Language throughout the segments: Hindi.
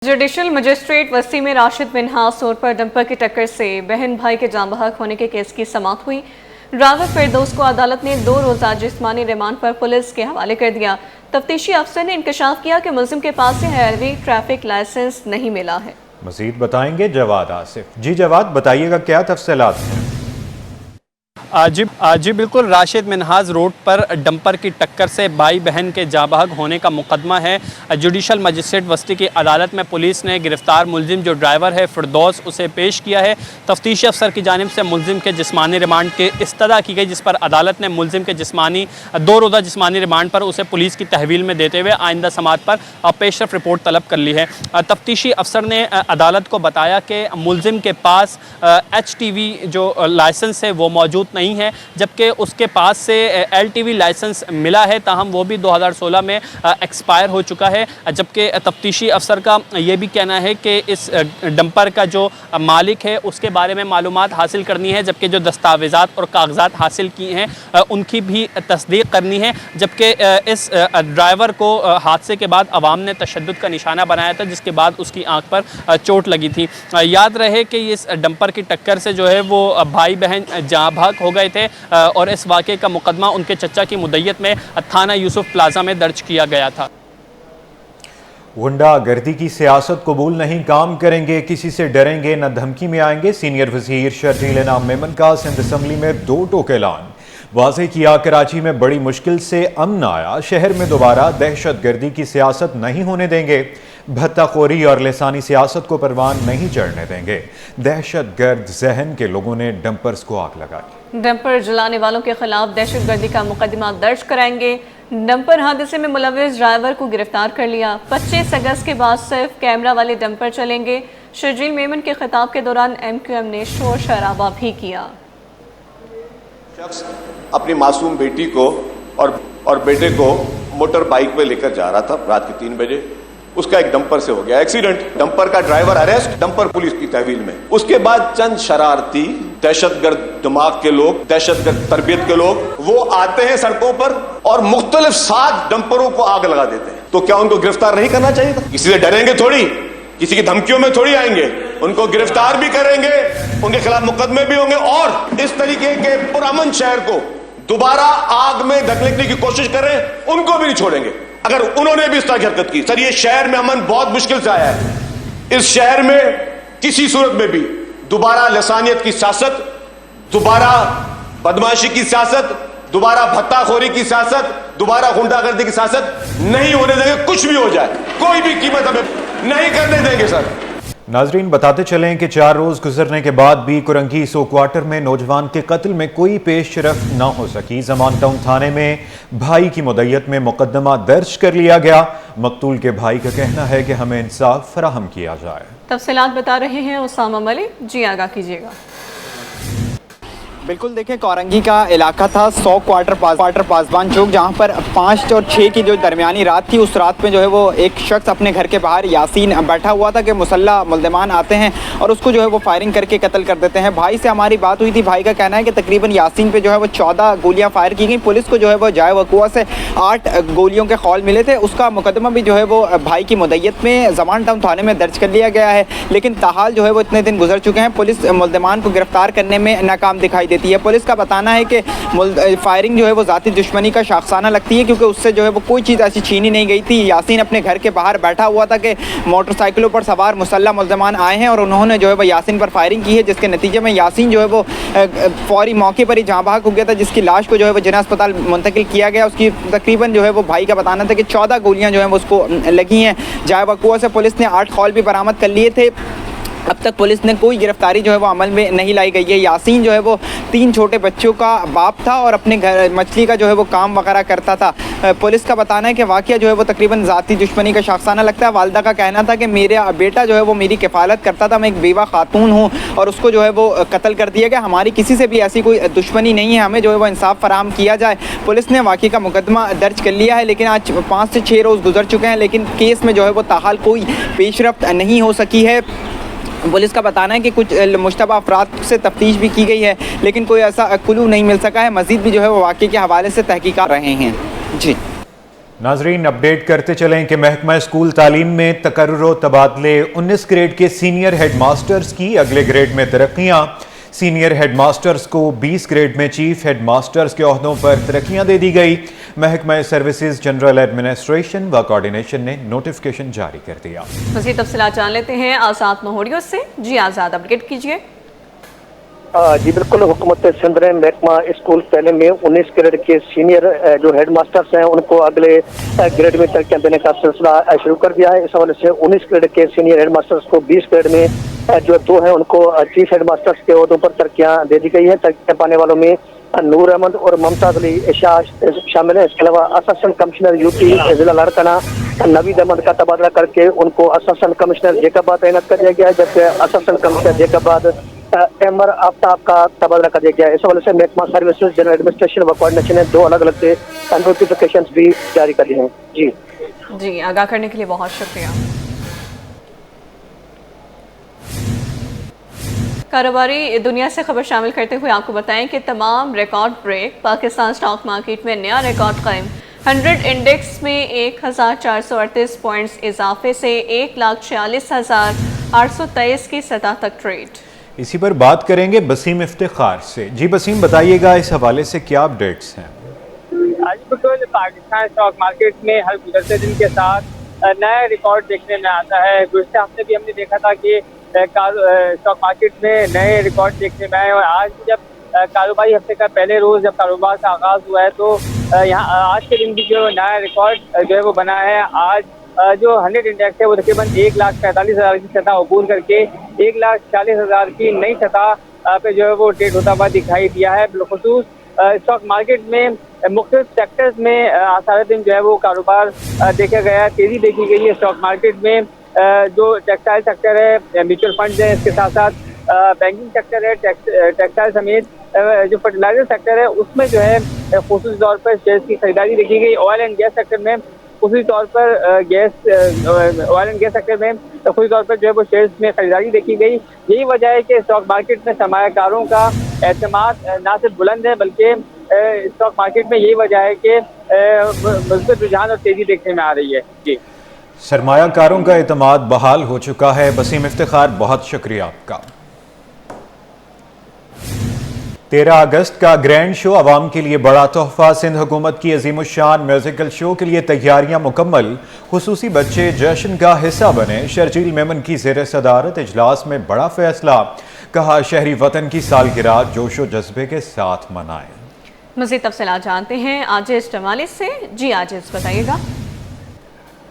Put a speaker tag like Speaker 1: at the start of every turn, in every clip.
Speaker 1: जुडिशल मजिस्ट्रेट वस्ती में राशिद मिन्हास रोड पर डंपर की टक्कर से बहन भाई के जाँ बहक होने के केस की समाअत हुई। ड्राइवर फिरदौस को अदालत ने 2 रोज़ा जिस्मानी रिमांड पर पुलिस के हवाले कर दिया। तफ्तीशी अफसर ने इंकशाफ किया कि मुल्जिम के पास से हैवी ट्रैफिक लाइसेंस नहीं मिला है।
Speaker 2: मजीद बताएंगे जवाद आसिफ। जी जवाद, बताइएगा क्या तफसीलात हैं?
Speaker 3: जी बिल्कुल, राशिद मिन्हास रोड पर डंपर की टक्कर से भाई बहन के जाँ बहक होने का मुकदमा है। जुडिशल मजिस्ट्रेट वस्ती की अदालत में पुलिस ने गिरफ्तार मुल्जिम जो ड्राइवर है फिरदौस उसे पेश किया है। तफ्तीशी अफसर की जानिब से मुल्जिम के जिस्मानी रिमांड की इस्तदा की गई, जिस पर अदालत ने मुल्जिम के 2 रोज़ा जिस्मानी रिमांड पर उसे पुलिस की तहवील में देते हुए आइंदा समाअत पर पेशरफ रिपोर्ट तलब कर ली है। तफ्तीशी अफसर ने अदालत को बताया कि मुल्जिम के पास HTV जो लाइसेंस है वो मौजूद नहीं है, जबकि उसके पास से LTV लाइसेंस मिला है, ताहम वो भी 2016 में एक्सपायर हो चुका है। जबकि तफ्तीशी अफसर का ये भी कहना है कि इस डंपर का जो मालिक है उसके बारे में मालूमात हासिल करनी है, जबकि जो दस्तावेज़ात और कागजात हासिल किए हैं उनकी भी तस्दीक करनी है। जबकि इस ड्राइवर को हादसे के बाद अवाम ने तशद्दुद का निशाना बनाया था, जिसके बाद उसकी आँख पर चोट लगी थी। याद रहे कि इस डंपर की टक्कर से जो है वो भाई बहन जाँ बहक हो गए थे और इस वाक़े का मुकदमा उनके चचा की मुद्दत में थाना यूसुफ प्लाजा में दर्ज किया गया था।
Speaker 2: गुंडागर्दी की सियासत कबूल नहीं, काम करेंगे, किसी से डरेंगे न धमकी में आएंगे। सीनियर वजीर शर्जील इनाम मेमन का सिंध असम्बली में 2 टोक ऐलान। वाज़ेह किया, कराची में बड़ी मुश्किल से अमन आया, शहर में दोबारा दहशत गर्दी की सियासत नहीं होने देंगे। भत्ताखोरी और लिसानी सियासत को परवान नहीं चढ़ने देंगे। दहशत गर्द जहन के लोगों ने डंपर्स को आग लगाई।
Speaker 1: डंपर जलाने वालों के खिलाफ दहशत गर्दी का मुकदमा दर्ज कराएंगे। डंपर हादसे में मुलविस ड्राइवर को गिरफ्तार कर लिया। 25 अगस्त के बाद सिर्फ कैमरा वाले डंपर चलेंगे। शर्जील मेमन के खिताब के दौरान MQM ने शोर शराबा भी किया।
Speaker 4: शख्स अपनी मासूम बेटी को और बेटे को मोटर बाइक पे लेकर जा रहा था रात के 3 बजे। उसका एक डंपर से हो गया एक्सीडेंट। डंपर का ड्राइवर अरेस्ट, डंपर पुलिस की तहवील में। उसके बाद चंद शरारती दहशतगर्द दिमाग के लोग, दहशतगर्द तरबियत के लोग वो आते हैं सड़कों पर और मुख्तलिफ 7 डंपरों को आग लगा देते हैं। तो क्या उनको गिरफ्तार नहीं करना चाहिए था? किसी से डरेंगे थोड़ी, किसी की धमकियों में थोड़ी आएंगे। उनको गिरफ्तार भी करेंगे, उनके खिलाफ मुकदमे भी होंगे और इस तरीके के पुरअमन शहर को दोबारा आग में धकेलने की कोशिश करें उनको भी नहीं छोड़ेंगे अगर उन्होंने भी इस तरह की हरकत की। सर, ये शहर में अमन बहुत मुश्किल से आया है। इस शहर में किसी सूरत में भी दोबारा लसानियत की सियासत, दोबारा बदमाशी की सियासत, दोबारा भत्ताखोरी की सियासत, दोबारा गुंडागर्दी की सियासत नहीं होने देंगे। कुछ भी हो जाए, कोई भी कीमत हमें नहीं करने देंगे। सर
Speaker 2: नाजरीन, बताते चलें कि 4 रोज़ गुजरने के बाद भी कुरंगी सो क्वार्टर में नौजवान के कत्ल में कोई पेशरफ न हो सकी। ज़मान टाउन थाने में भाई की मुद्दत में मुकदमा दर्ज कर लिया गया। मकतूल के भाई का कहना है कि हमें इंसाफ फराहम किया जाए।
Speaker 1: तफसीलात बता रहे हैं उसामा मलिक। जी आगाह कीजिएगा।
Speaker 5: बिल्कुल, देखिए कोरंगी का इलाका था 100 क्वार्टर पासबान चौक, जहाँ पर 5 और 6 की जो दरमियानी रात थी, उस रात में जो है वो एक शख्स अपने घर के बाहर यासीन बैठा हुआ था कि मुसल्ला मुल्ज़िमान आते हैं और उसको जो है वो फायरिंग करके कत्ल कर देते हैं। भाई से हमारी बात हुई थी। भाई का कहना है कि तकरीबन यासीन पे जो है वो 14 गोलियाँ फायर की गई। पुलिस को जो है वो जाए वकुआ से 8 गोलियों के खौल मिले थे। उसका मुकदमा भी जो है वो भाई की मुद्दत में ज़मान टाउन थाने में दर्ज कर लिया गया है। लेकिन ताहाल जो है वो इतने दिन गुजर चुके हैं, पुलिस मुल्ज़िमान को गिरफ्तार करने में नाकाम दिखाई देती है। पुलिस का बताना है कि फायरिंग जो है वो ज़ाती दुश्मनी का शाखसाना लगती है, क्योंकि उससे जो है वो कोई चीज़ ऐसी छीनी नहीं गई थी। यासीन अपने घर के बाहर बैठा हुआ था कि मोटरसाइकिलों पर सवार मुसल्ला मुल्ज़िमान आए हैं और उन्होंने जो है वो यासीन पर फायरिंग की है, जिसके नतीजे में यासीन जो है वो फौरी मौके पर ही जाँ बहक हो गया था, जिसकी लाश को जो है वो जिना अस्पताल मुंतकिल किया गया। उसकी तकरीबन जो है वो भाई का बताना था कि 14 गोलियाँ जो हैं वो उसको लगी हैं। जाए वकुआ से पुलिस ने 8 खौल भी बरामद कर लिए थे। अब तक पुलिस ने कोई गिरफ्तारी जो है वो अमल में नहीं लाई गई है। यासीन जो है वो 3 छोटे बच्चों का बाप था और अपने घर मछली का जो है वो काम वगैरह करता था। पुलिस का बताना है कि वाक़या जो है वो तकरीबन ज़ाती दुश्मनी का शाखसाना लगता है। वालदा का कहना था कि मेरा बेटा जो है वो मेरी किफ़ालत करता था, मैं एक बेवा खातून हूँ और उसको जो है वो कत्ल कर दिया गया। हमारी किसी से भी ऐसी कोई दुश्मनी नहीं है, हमें जो है वो इंसाफ फराहम किया जाए। पुलिस ने वाक़े का मुकदमा दर्ज कर लिया है, लेकिन आज 5 से 6 रोज़ गुजर चुके हैं, लेकिन केस में जो है वो ताहाल कोई पेशरफ्त नहीं हो सकी है। पुलिस का बताना है कि कुछ मुश्तबा अफराद से तफ्तीश भी की गई है, लेकिन कोई ऐसा क्लू नहीं मिल सका है। मज़ीद भी जो है वो वाक़े के हवाले से तहकीकात कर रहे हैं। जी।
Speaker 2: नाजरीन, अपडेट करते चलें कि महकमा स्कूल तालीम में तकर्रुर तबादले 19 ग्रेड के सीनियर हेड मास्टर्स की अगले ग्रेड में तरक्कियाँ। सीनियर हेड मास्टर्स को 20 ग्रेड में चीफ हेड मास्टर्स के ओहदों पर तरक्कियाँ दे दी गई। महकमा सर्विसेज जनरल एडमिनिस्ट्रेशन व कोऑर्डिनेशन ने नोटिफिकेशन जारी कर दिया।
Speaker 1: मज़ीद तफसीलात जान लेते हैं आज़ाद मोहरियों से। जी आज़ाद, अपडेट कीजिए।
Speaker 6: जी बिल्कुल, हुकूमत सिंध ने महकमा स्कूल पहले में 19 ग्रेड के सीनियर जो हेड मास्टर्स हैं उनको अगले ग्रेड में तरक्कियां देने का सिलसिला शुरू कर दिया है। इस हवाले से 19 ग्रेड के सीनियर हेड मास्टर्स को 20 ग्रेड में जो 2 हैं उनको चीफ हेड मास्टर्स के ओहदों पर तरक्कियां दे दी गई है। तरक्कियां पाने वालों में नूर अहमद और मुमताज अली शामिल है। इसके अलावा असिस्टेंट कमिश्नर यूपी जिला लाड़काना नवीद अहमद का तबादला करके उनको असिस्टेंट कमिश्नर जैकबाद तैनात कर दिया गया है, जबकि असिस्टेंट कमिश्नर जैकबाद एमर आफ्ताब का तबादला कर दिया गया है। इस हवाले से महकमा सर्विसेज जनरल एडमिनिस्ट्रेशन व कोऑर्डिनेशन ने 2 अलग अलग से नोटिफिकेशन भी जारी कर दिए हैं।
Speaker 1: जी, आगाह करने के लिए बहुत शुक्रिया। कारोबारी दुनिया से खबर शामिल करते हुए आपको बताएं कि तमाम record break. Pakistan stock market में नया रिकॉर्ड कायम। 100 इंडेक्स में 1438 पॉइंट्स इजाफे से 1,46,823 की सतह तक ट्रेड।
Speaker 2: इसी पर बात करेंगे बसीम इफ्तिखार से। जी बसीम, बताइएगा इस हवाले से क्या अपडेट्स हैं?
Speaker 3: आज बिल्कुल पाकिस्तान स्टॉक मार्केट में हर गुजरते दिन के साथ नया रिकॉर्ड देखने में आता है। गुज़श्ते हफ्ते भी हमने देखा था कि स्टॉक मार्केट में नए रिकॉर्ड देखने में आए और आज जब कारोबारी हफ्ते का पहले रोज़ जब कारोबार का आगाज़ हुआ है तो यहाँ आज के दिन भी जो नया रिकॉर्ड जो है वो बना है। आज जो 100 इंडेक्स है वो तकरीबन 1,45,000 की सतह अबूर करके 1,40,000 की नई सतह पे जो है वो ट्रेड होता हुआ दिखाई दिया है। बिलखुसूस स्टॉक मार्केट में मुख्तलिफ सेक्टर्स में सारे दिन जो है वो कारोबार देखा गया, तेज़ी देखी गई है। स्टॉक मार्केट में जो टेक्सटाइल सेक्टर है, म्यूचुअल फंड है, इसके साथ साथ बैंकिंग सेक्टर है, टेक्सटाइल समेत जो फर्टिलाइजर सेक्टर है उसमें जो है खुसूसी तौर पर शेयर्स की खरीदारी देखी गई। ऑयल एंड गैस सेक्टर में खुसूसी तौर पर ऑयल एंड गैस सेक्टर में खुसूसी तौर पर जो है वो शेयर्स में खरीदारी देखी गई। यही वजह है कि स्टॉक मार्केट में सरमायाकारों का एतमाद ना सिर्फ बुलंद है बल्कि स्टॉक मार्केट में यही वजह है कि मज़बूत रुझान और तेज़ी देखने में आ रही है। जी,
Speaker 2: सरमायाकारों का एतमाद बहाल हो चुका है। बसीम इफ्तिखार, बहुत शुक्रिया आपका। 13 अगस्त का ग्रैंड शो अवाम के लिए बड़ा तोहफा। सिंध हुकूमत की अजीमुशान म्यूजिकल शो के लिए तैयारियां मुकम्मल। खुसूसी बच्चे जश्न का हिस्सा बने। शर्जील मेमन की ज़ेर सदारत इजलास में बड़ा फैसला। कहा, शहरी वतन की सालगिरह जोशो जज्बे के साथ मनाएं।
Speaker 1: मज़ीद तफसीलात जानते हैं आजिज़ जमाली से। जी आजिज़, बताइएगा।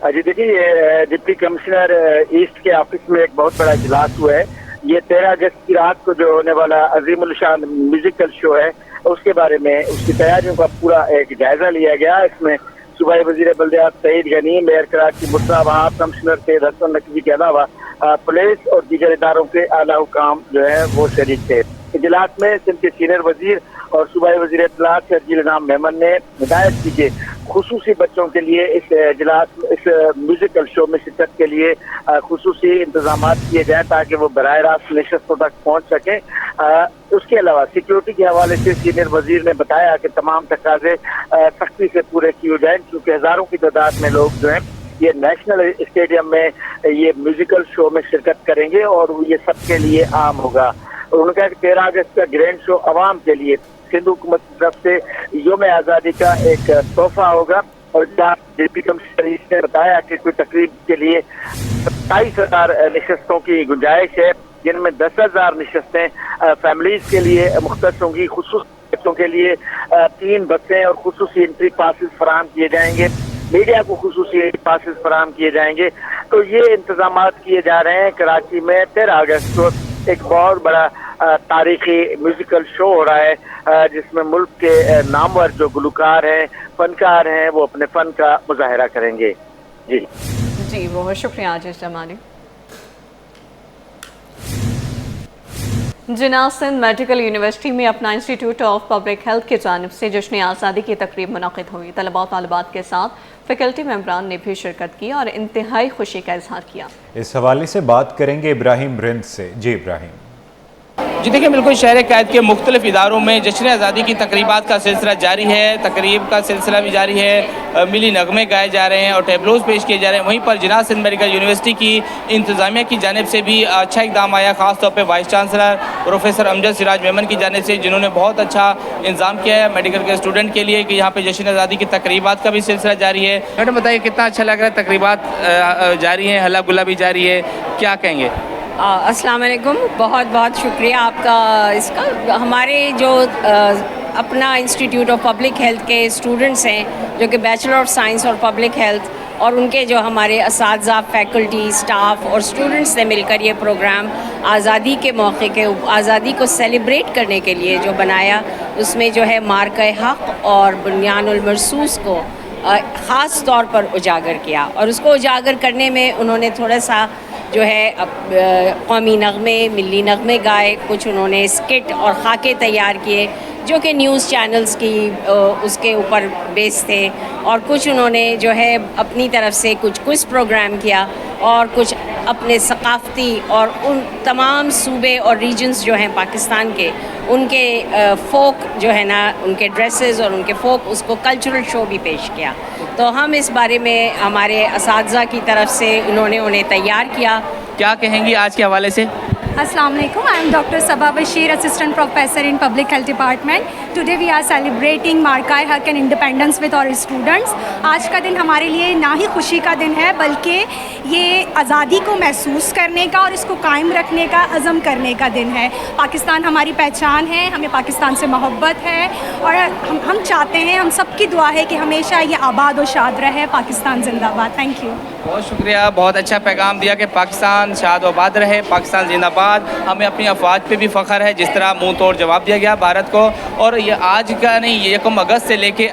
Speaker 6: जी देखिए, डिप्टी कमिश्नर ईस्ट के ऑफिस में एक बहुत बड़ा इजलास हुआ है। ये 13 अगस्त की रात को जो होने वाला अजीमुल शान म्यूजिकल शो है उसके बारे में उसकी तैयारियों का पूरा एक जायजा लिया गया। इसमें सूबाई वजीर बल्दियात सईद गनी, मेयर कराची मुर्तज़ा वहाब, कमिश्नर सैयद हसन नकवी के अलावा पुलिस और दीगर इदारों के आला हुकाम जो है वो शरीक थे। इजलास में सिंध के सीनियर वजीर और सूबाई वजीर इत्तलात शर्जील नाम मेमन ने हिदायत की कि खुसूसी बच्चों के लिए इस म्यूजिकल शो में शिरकत के लिए खुसूसी इंतजाम किए जाए ताकि वो बराह रास्त नशस्तों तक पहुँच सकें। उसके अलावा सिक्योरिटी के हवाले से सीनियर वजीर ने बताया कि तमाम तकाजे सख्ती से पूरे किए जाए क्योंकि हज़ारों की तादाद में लोग जो हैं ये नेशनल स्टेडियम में ये म्यूजिकल शो में शिरकत करेंगे और ये सबके लिए आम होगा। उन्होंने कहा कि 13 अगस्त का ग्रैंड शो अवाम के लिए सिंध हुकूमत की तरफ से यौम आज़ादी का एक तोहफा होगा। और डिप्टी कमिश्नर ने बताया कि कोई तकरीब के लिए 27,000 नशस्तों की गुंजाइश है, जिनमें 10,000 नशस्तें फैमिलीज के लिए मुख्तस होंगी। खुसूस बच्चों के लिए 3 बसें और खुसूसी एंट्री पासिस फराहम किए जाएंगे। मीडिया को खुसूसी एंट्री पासिस फराहम किए जाएंगे। तो ये इंतजाम किए जा रहे हैं। कराची में 13 अगस्त को एक बहुत बड़ा तारीखी म्यूजिकल शो हो रहा है जिसमें मुल्क के नामवर जो गुलकार हैं, फनकार हैं, वो अपने फन का मुजाहरा करेंगे। जी,
Speaker 1: बहुत शुक्रिया आजिज़ जमाली। जिन्ना सिंध मेडिकल यूनिवर्सिटी में अपना इंस्टीट्यूट ऑफ पब्लिक हेल्थ की जानिब से जश्न आज़ादी की तकरीब मुनक़िद हुई। तलबा और तालिबात के साथ फैकल्टी मेंबरान ने भी शिरकत की और इंतहाई खुशी का इजहार किया।
Speaker 2: इस हवाले से बात करेंगे इब्राहिम रिंद से। जी इब्राहिम।
Speaker 7: जी देखिए, बिल्कुल शहर कैद के मुख्तलिफ इदारों में जश्न आज़ादी की तकरीबात का सिलसिला जारी है। तकरीब का सिलसिला भी जारी है, मिली नगमे गाए जा रहे हैं और टेबलोज पेश किए जा रहे हैं। वहीं पर जिनाह सिंध मेडिकल यूनिवर्सिटी की इंतज़ामिया की जानिब से भी अच्छा इक़दाम आया, ख़ास तौर पर vice chancellor professor Amjad Siraj Memon की जानिब से, जिन्होंने बहुत अच्छा इंतज़ाम किया है मेडिकल के स्टूडेंट के लिए कि यहाँ पर जश्न आज़ादी की तकरीबात का भी सिलसिला जारी है। मैडम बताइए, कितना अच्छा लग रहा है, तकरीबात जारी हैं, हल्ला गुल्ला भी जारी है, क्या कहेंगे?
Speaker 8: अस्सलाम वालेकुम, बहुत बहुत शुक्रिया आपका। इसका हमारे जो अपना इंस्टीट्यूट ऑफ पब्लिक हेल्थ के स्टूडेंट्स हैं जो कि बैचलर ऑफ साइंस और पब्लिक हेल्थ, और उनके जो हमारे असातिज़ा, फैकल्टी, स्टाफ और स्टूडेंट्स ने मिलकर ये प्रोग्राम आज़ादी के मौके के आज़ादी को सेलिब्रेट करने के लिए जो बनाया, उसमें जो है मार्के हक़ और बुनियानुल मरसूस को ख़ास तौर पर उजागर किया। और उसको उजागर करने में उन्होंने थोड़ा सा जो है कौमी नगमे, मिली नगमे गाए, कुछ उन्होंने स्किट और खाके तैयार किए जो कि न्यूज़ चैनल्स की उसके ऊपर बेस थे, और कुछ उन्होंने जो है अपनी तरफ से कुछ क्विज़ प्रोग्राम किया, और कुछ अपने सकाफ़ती और उन तमाम सूबे और रीजन्स जो हैं पाकिस्तान के, उनके फ़ोक जो है ना, उनके ड्रेसेस और उनके फ़ोक, उसको कल्चरल शो भी पेश किया। तो हम इस बारे में हमारे असातिज़ा की तरफ से उन्हें तैयार किया।
Speaker 7: क्या कहेंगी आज के हवाले से?
Speaker 9: Assalamu alaikum. I am Dr. Sabah Bashir, Assistant Professor in Public Health Department. Today we are celebrating Markai Haq and Independence with our students. आज का दिन हमारे लिए ना ही खुशी का दिन है, बल्कि ये आज़ादी को महसूस करने का और इसको कायम रखने का अज़म करने का दिन है। पाकिस्तान हमारी पहचान है, हमें पाकिस्तान से मोहब्बत है, और हम चाहते हैं, हम सबकी दुआ है कि हमेशा ये आबाद और शाद रहे। पाकिस्तान जिंदाबाद। Thank you.
Speaker 7: बहुत शुक्रिया, बहुत अच्छा पैगाम दिया कि पाकिस्तान शाद आबाद रहे, पाकिस्तान जिंदाबाद। हमें अपनी अफवाज पे भी फ़ख्र है, जिस तरह मुंह तोड़ जवाब दिया गया भारत को। और ये आज का नहीं, ये 1 अगस्त से लेके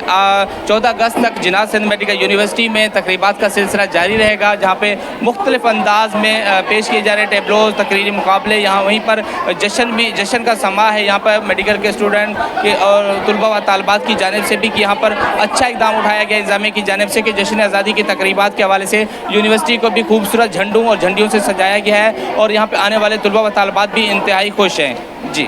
Speaker 7: 14 अगस्त तक जिनाह सिंध मेडिकल यूनिवर्सिटी में तकरीबात का सिलसिला जारी रहेगा, जहाँ पे मुख्तलिफ अंदाज में पेश किए जा रहे टेबलोज, तकरीरी मुकाबले। यहाँ वहीं पर जश्न का समा है यहाँ पर मेडिकल के स्टूडेंट के और तलबा व तालबात की जानिब से भी, कि यहाँ पर अच्छा इक़दाम उठाया गया इंतज़ामिया की जानिब से कि जश्न आज़ादी की तकरीबात के हवाले से यूनिवर्सिटी को भी खूबसूरत झंडों और झंडियों से सजाया गया है, और यहाँ पे आने वाले तलबा व तालबात भी इंतहाई खुश हैं। जी।